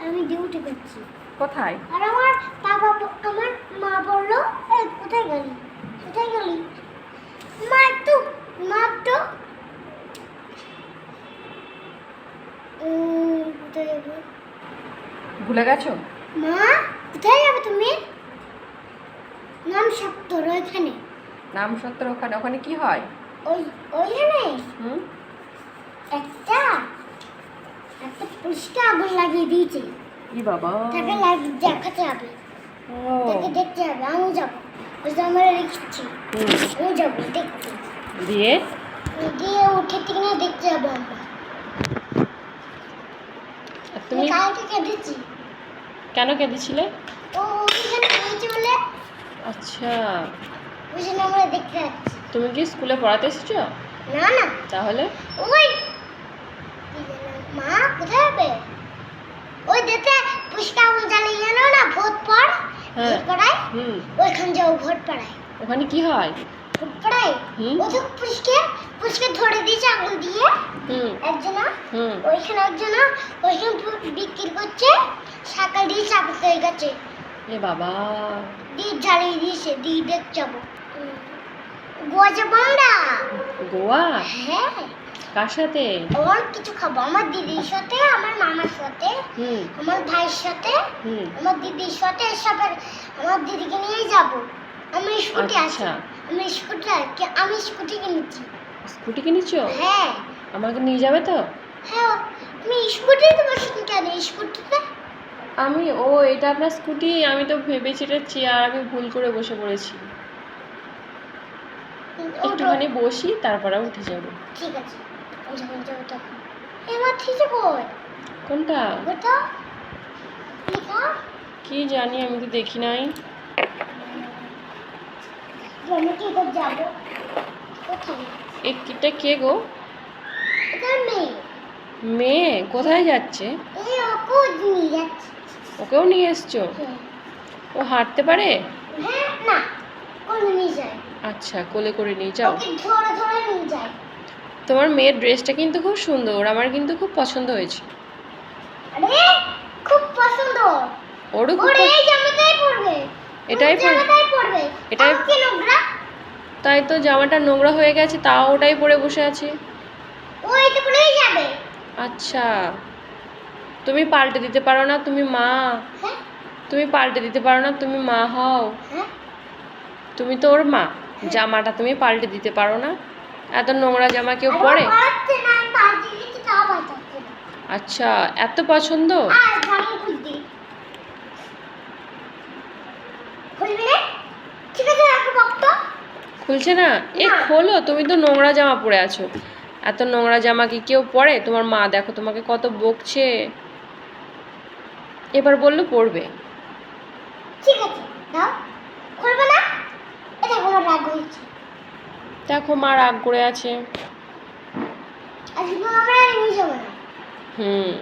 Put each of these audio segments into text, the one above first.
আমি ডিউটি করছি। কোথায়? আর আমার আমার মা বললো, এই কোথায় গেলি, কোথায় গেলি? মা একটু কোথায় যাবো? ভুলে গেছো? মা কোথায় যাবে তুমি? নাম সত্তর ওইখানে। নাম সত্তর ওখানে? ওখানে কি হয়? ওইখানে হুম, একটা পুলিশকে আগুন লাগিয়ে দিয়েছে। ই বাবা, তাকে দেখাতে হবে, ও তাকে দেখতে হবে। আমি যাবো, ওই যে আমরা রেখেছি, আমি যাবো দেখতে। দিয়ে দিয়ে উঠে থেকে না দেখতে যাবো আমরা। তুমি কালকে কেঁদেছি। কেন কেঁদেছিলে? ও ওইখানে হয়েছে বলে, আচ্ছা, ওই জন্য আমরা দেখতে যাচ্ছি। তুমি কি স্কুলে পড়াতে এসেছো? না না, তাহলে ওই মা কোথায় যাবে? ওই দেখতে পুষ্কা আগুন জ্বালিয়ে জানো না, ভোট পড়, হ্যাঁ, ভোট পড়ায়, হুম, ওইখানে যাও ভোট পড়ায়। ওখানে কি হয়? ভোট পড়ায় হুম, ওদের পুষ্কে ধরে দিয়েছে আগুন দিয়ে হুম, একজনা। হুম, ওইখানে একজনা ওইখানে বিক্রি করছে, সকাল দিয়ে চাপা হয়ে গেছে, এ বাবা, দিয়ে জ্বালিয়ে দিয়েছে। দিয়ে দেখতে যাবো। গোয়া যাবো আমরা। গোয়া? হ্যাঁ, কার সাথে? অনেক কিছু খাবো, আমার দিদির সাথে, আমার মামার সাথে, হুম, আমার ভাইয়ের সাথে, হুম, আমার দিদির সাথে, সবার। আমার দিদিকে নিয়েই যাবো। আমার স্কুটি আছে, আচ্ছা, আমি স্কুটি কিনেছি। স্কুটি কিনেছো? হ্যাঁ আমাকে নিয়ে যাবে তো? হ্যাঁ, তুমি স্কুটিতে বসেন কেন? স্কুটিতে এটা আপনার স্কুটি? আমি তো ভেবেছি এটা চেয়ার, আমি ভুল করে বসে পড়েছি। একটুখানি বসি, তারপরে উঠে যাব। ঠিক আছে, আমি যখন যাবো তখন। এবার ঠিক আছে, কোনটা? ওটা লেখা কি জানি, আমি তো দেখি নাই। আমি কি করে যাবো? কোথায়? এটা কে গো? এটা মেয়ে। মেয়ে কোথায় যাচ্ছে? এই ওকে নিয়ে যাচ্ছি। ওকেও নিয়ে এসছো? হ্যাঁ। ও হাঁটতে পারে? হ্যাঁ, না, কোলে নিয়ে যায়। আচ্ছা, কোলে করে নিয়ে যাও। ওকে ধরে ধরে নিয়ে যায়। তোমার মেয়ের ড্রেসটা কিন্তু খুব সুন্দর, আমার কিন্তু খুব পছন্দ হয়েছে। আরে খুব পছন্দ। ওরও খুব ওরে এই জামাটাই পরবে। এটাই জামাটাই পরবে। এটাই কি নোংরা? তাই তো, জামাটা নোংরা হয়ে গেছে, তাও ওটাই পরে বসে আছে। ও এটা পরেই যাবে। আচ্ছা, তুমি পাল্টে দিতে পারো না? তুমি মা, হ্যাঁ তুমি পাল্টে দিতে পারো না? তুমি মা হও, হ্যাঁ, তুমি তো ওর মা, জামাটা তুমি পাল্টে দিতে পারো না? এত নোংরা জামা কেউ আরে পরে? পারছে না, আমি পাল্টে দিচ্ছি, তাও পাল্টাচ্ছে না। আচ্ছা, এত পছন্দ? আর জামা খুলবি, খুলবি না? ঠিক আছে, রাখো বক্ত। খুলছে না? এ না। খোলো, তুমি তো নোংরা জামা পরে আছো। এত নোংরা জামা কি কেউ পরে? তোমার মা দেখো তোমাকে কত বকছে। এবার বললো পরবে। ঠিক আছে, দাও। খুলবে না? এটা কোনো রাগ হয়েছে। দেখো মা রাগ করে আছে। আজকে আমরা নিয়ে যাবো না। হুম,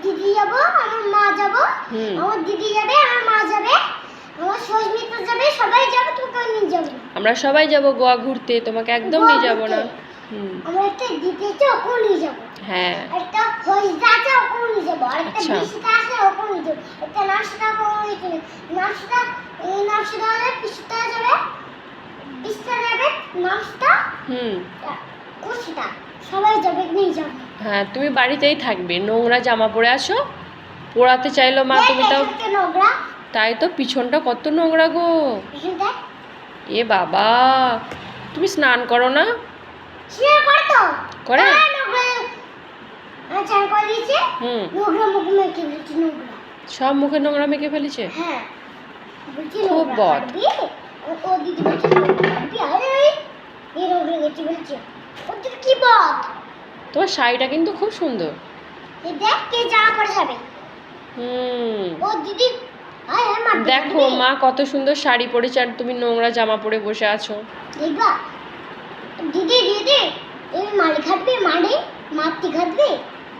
দিদি যাবো, আমার মা যাবো, হুম, আমার দিদি যাবে, আমার মা যাবে, আমার সস্মিতা যাবে, সবাই যাবে, তোকে নিয়ে যাবো না। আমরা সবাই যাব গোয়া ঘুরতে, তোমাকে একদম গোয়া নিয়ে যাব না। ঘুরতে? হুম, আমার একটা দিদি আছে, ওকেও নিয়ে যাবো। হ্যাঁ, একটা হরিদা আছে, ওকেও নিয়ে যাবো। আর একটা আচ্ছা। বিশিতা আছে, ওকেও নিয়ে যাবো। একটা নার্সিতা, ওকেও নিয়ে যাবো। নার্সিতা, এই নার্সিতা যাবে, বিশিতা যাবে, বিশিতা যাবে, নার্সিতা, হুম, কুশিতা, সবাই যাবে, নিয়ে যাবো। হ্যাঁ, তুমি বাড়িতেই থাকবে, নোংরা জামা পরে আসো। পরাতে চাইলো মা, তুমি তাও। এখানটা নোংরা, তাই তো, পিছনটা কত নোংরা গো। এখানটা এ বাবা, তুমি স্নান করো না? শেয়ার করে তো। করে? হ্যাঁ, নোংরা। চান করে দিয়েছে, হুম, নোংরা মুখে মেখে দিয়েছে, নোংরা। সব মুখে নোংরা মেখে ফেলেছে। হ্যাঁ, বলছি খুব নোংরা বদ। কাটবি? ও দিদি বলছে নোংরা কাটবি? আরে এই নোংরা গেছি বলছে। ও দিদি কি বদ? তোমার শাড়িটা কিন্তু খুব সুন্দর। এই দেখ কে জামা পরে যাবে। হুম, ও দিদি, আয় আয় মারতে দেখো পারবি? মা কত সুন্দর শাড়ি পরেছে, আর তুমি নোংরা জামা পরে বসে আছো। দেখবা দিদি দিদি, এই মালি খাটবে, মারি মাটি খাটবে,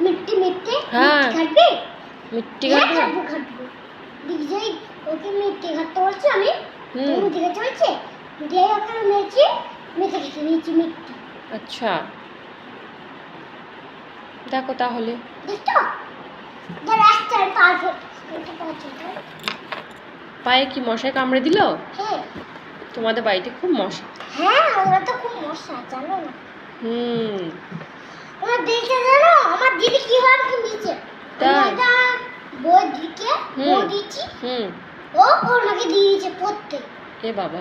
মিট্টি মিট্টি হ্যাঁ। মিট্টি খাটবে। মিট্টি হ্যাঁ, কাটবে? খাটবো খাটবো। দিদি যাই ওকে মিট্টি খাটতে বলছে, আমি হুম, মিট্টি খাটতে বলছে, দিয়ে ওকে মেয়েছি, মেটে খেতে নিয়েছি মিট্টি। আচ্ছা, দেখো তাহলে। দেখছো? রাস্তায় পা আছে তো? পায়ে কি মশায় কামড়ে দিল? হ্যাঁ তোমাদের বাড়িতে খুব মশা। হ্যাঁ ওরা তো খুব মশা জানো না। হুম। ওরা দেখে জানো আমার দিদি কিভাবে কিনেছে। তাই? আমি একটা বই দিকে হুম। বই দিচ্ছি হুম। ও ওনাকে দিয়ে দিয়েছে পড়তে। এ বাবা।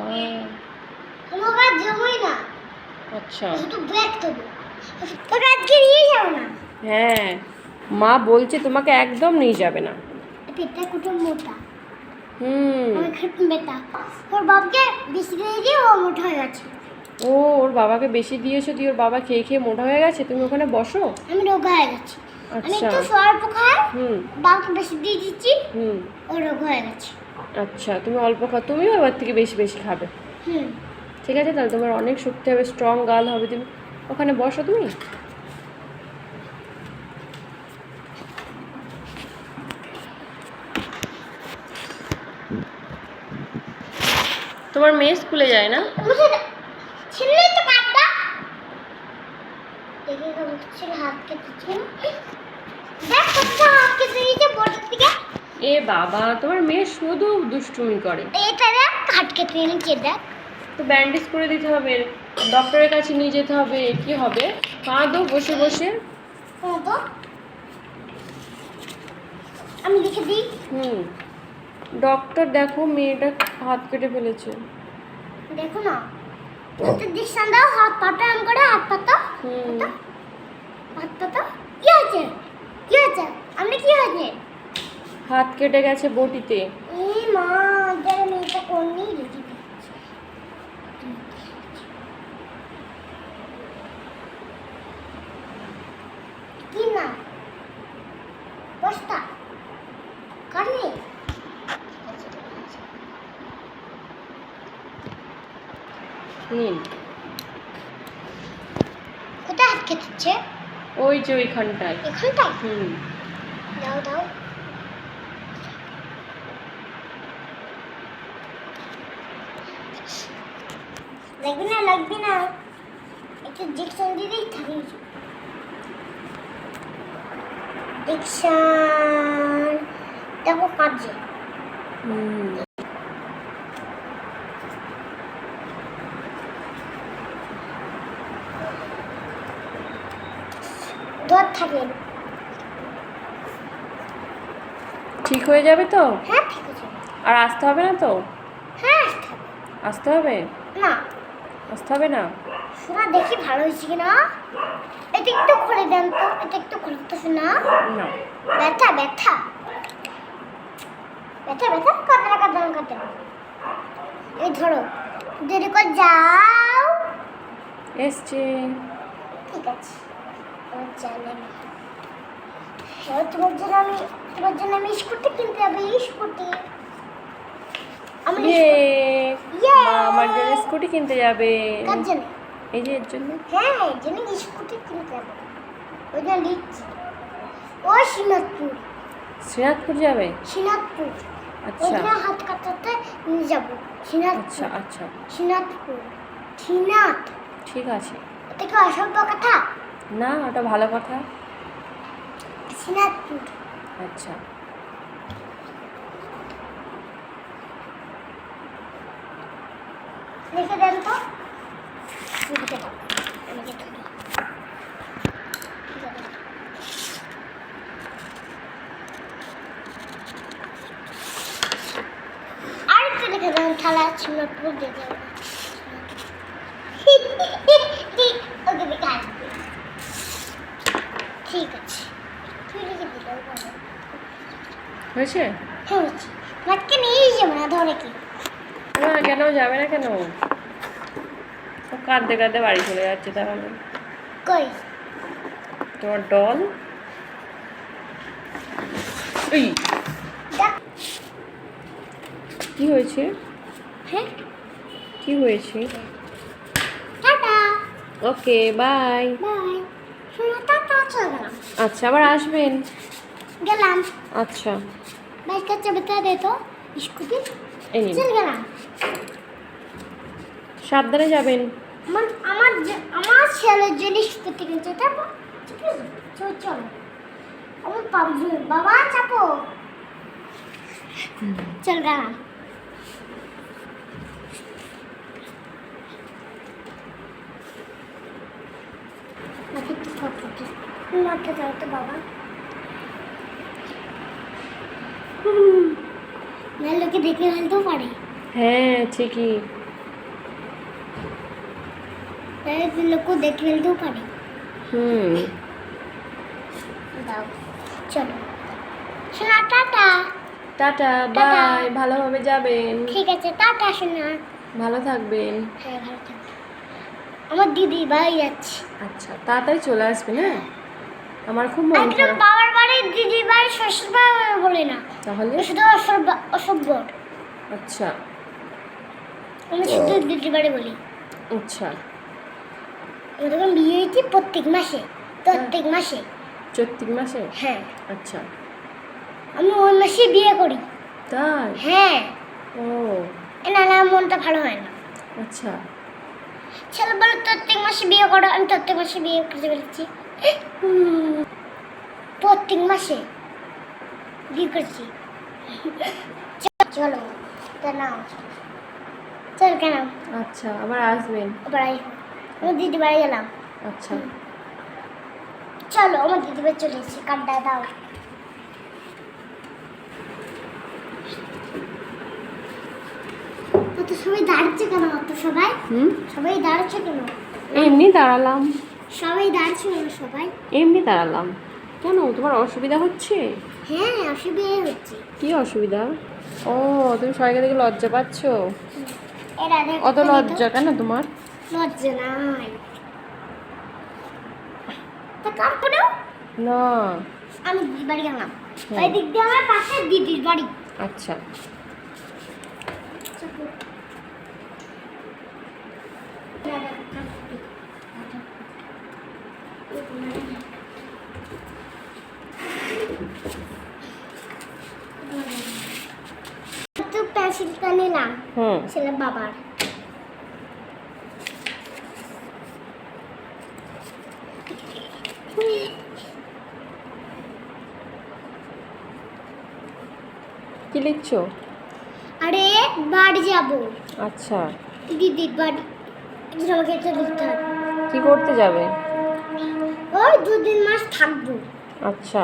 কোনো কাজ জমই না আচ্ছা। শুধু ব্যাগ দেবো তোকে আজকে নিয়ে যাবো না। হ্যাঁ, মা বলছে তোমাকে একদম নিয়ে যাবে না। পেটটা কুটুম মোটা হুম। আমার খেতে বেটা ওর বাপকে বেশি দিয়ে দিয়ে ও মোটা হয়ে গেছে। ও, ওর বাবাকে বেশি দিয়েছো, দিয়ে ওর বাবা খেয়ে খেয়ে মোটা হয়ে গেছে, তুমি ওখানে বসো। আমি রোগা হয়ে গেছি। আমি আচ্ছা। একটু স্বল্প খাই হুম। বাপকে বেশি দিয়ে দিচ্ছি হুম। ও রোগা হয়ে গেছে। আচ্ছা, তুমি অল্প খাও, তুমিও এবার থেকে বেশি বেশি খাবে। হুম ঠিক আছে, তাহলে তোমার অনেক শক্তি হবে, স্ট্রং গার্ল হবে তুমি। ওখানে বসো তুমি। তোমার মেয়ে স্কুলে যায় না? ছেলে তো কাটটা দেখে কেমন ছিল হাত কেটেছে দেখ কতটা হাত কেটে দিয়েছে বডির দিকে। এ বাবা, তোমার মেয়ে শুধু দুষ্টুমি করে। এটা দেখ হাত কেটে নিয়েছে দেখ। তো ব্যান্ডেজ করে দিতে হবে, ডক্টরের কাছে নিয়ে যেতে হবে। কি হবে? কাঁদো বসে বসে। হ্যাঁ তো আমি লিখে দিই। হুম। ডক্টর দেখো মেয়েটা হাত কেটে ফেলেছে। দেখো না তো ডিকশন দাও হাত পাটা আম করে হাত পাতা হুম। হাত পাতা কি হয়েছে কি হয়েছে আমি কি হয়েছে হাত কেটে গেছে বটিতে। এই মা যারা মেয়েটা করনি লিখে দিচ্ছি। কি না বস্তা কাটনি নিন। কোথায় হাত কেটেছে ওই যে ওইখানটায়। এখানটায় হুম। দাও দাও লাগবে না একটু ডিকশন দিলেই থাকে ডিকশন দেখো কাজে হুম। ধর থাকে ঠিক হয়ে যাবে তো? হ্যাঁ ঠিক আছে আর আসতে হবে না তো? হ্যাঁ আসতে হবে? না আসতে হবে না? শোনা দেখি ভালো হয়েছে কিনা এটা একটু খুলে দেন তো এটা একটু খুলতেছে না না। ব্যথা ব্যথা ব্যথা ব্যথা কাটে কাটে কাটে এই ধরো দেরি করে যাও এসছে। ঠিক আছে আমার জানি না এবার তোমার জন্য আমি স্কুটি কিনতে যাবো স্কুটি আমি ইয়ে, মা আমার জন্য স্কুটি কিনতে যাবে। কার জন্য এই যে এর জন্য। হ্যাঁ এর জন্য স্কুটি কিনতে যাবো ওই জন্য লিখছি ও শ্রীনাথপুর শ্রীনাথপুর যাবে? শ্রীনাথপুর আচ্ছা ওইখানে হাত কাটাতে নিয়ে যাবো শ্রীনাথপুর আচ্ছা আচ্ছা, শ্রীনাথপুর শ্রীনাথ ঠিক আছে। এটা কি অসভ্য কথা না, ওটা ভালো কথা। শ্রীনাথপুর আচ্ছা। লিখে দেন তো লিখে দাও আমি লিখে দিই আর একটু লিখে দেন থালা শ্রীনাথপুর দেখে ওকে দেখে আসবে ঠিক আছে তুই লিখে দিলেও ভালো হয়েছে? হ্যাঁ হচ্ছে মাঠকে নিয়েই যাবো না ধরে কি না, কেন যাবে না কেন? ও কাঁদতে কাঁদতে বাড়ি চলে যাচ্ছে তাহলে। কই তোমার ডল। এই দেখ কি হয়েছে? হ্যাঁ কি হয়েছে? Tata okay, bye. বাই শোনো টাটা চলে গেলাম আচ্ছা, আবার আসবেন। গেলাম আচ্ছা, বাইকের চাবিটা দে তো স্কুটি এই নিন। চলে গেলাম সাবধানে যাবেন। আমার ছেলের জন্য স্কুটি কিনছে তারপর ঠিক আছে চলো আমার বাবা চাপো চল গানা মাকে যাও তো বাবা না লোকে দেখে ফেলতেও পারে হ্যাঁ ঠিকই। লোক দেখে ফেলতেও পারে দাও চলো শোনা টাটা টাটা বাই, ভালোভাবে যাবেন। ঠিক আছে টাটা শোনা ভালো থাকবেন। হ্যাঁ ভালো থাকবে আমার দিদি বাড়ি যাচ্ছে আচ্ছা তাড়াতাড়ি চলে আসবেন। হ্যাঁ আমার খুব মন একদম খারাপ। বাবার বাড়ি দিদি বাড়ি শ্বশুর বাড়ি বলে না তাহলে শুধু অসভ্য আচ্ছা আমি শুধু দিদি বাড়ি বলি আচ্ছা। আমি তখন বিয়ে হয়েছি প্রত্যেক মাসে চৈত্রিক মাসে? হ্যাঁ আচ্ছা আমি ওই মাসে বিয়ে করি। তাই? হ্যাঁ ও না না মনটা ভালো হয় না। আচ্ছা ছেলে বলে প্রত্যেক মাসে বিয়ে করো, আমি প্রত্যেক মাসে বিয়ে করতে পেরেছি। প্রত্যেক মাসে বিয়ে করছি। চলো কেন চল কেন আচ্ছা আবার আসবেন। বাড়ি আমার দিদি বাড়ি গেলাম। আচ্ছা চলো আমার দিদি বাড়ি চলে এসেছি, কার্ডটা দাও। তো সবাই দাঁড়াচ্ছে কেন? সবাই দাঁড়াচ্ছে কেন? এমনি দাঁড়ালাম। সবাই দাঁড়াচ্ছে কেন? সবাই এমনি দাঁড়ালাম। কেন তোমার অসুবিধা হচ্ছে? হ্যাঁ অসুবিধা হচ্ছে। কি অসুবিধা? ও তুমি সবাইকে দেখে লজ্জা পাচ্ছ? এরা অত লজ্জা কেন তোমার? লজ্জা নাই তা কাপড় না আমি দিদির বাড়ি গেলাম। ওই দিক দিয়ে আমার পাশে দিদির বাড়ি। আচ্ছা তো পেন্সিলটা নিলাম ছেলে বাবার। কি লিখছো? আরে বাড়ি যাব। আচ্ছা দিদির বাড়ি আমাকে এটা লিখতে হবে। কি করতে যাবে? ওই 2-3 মাস থাকবো। আচ্ছা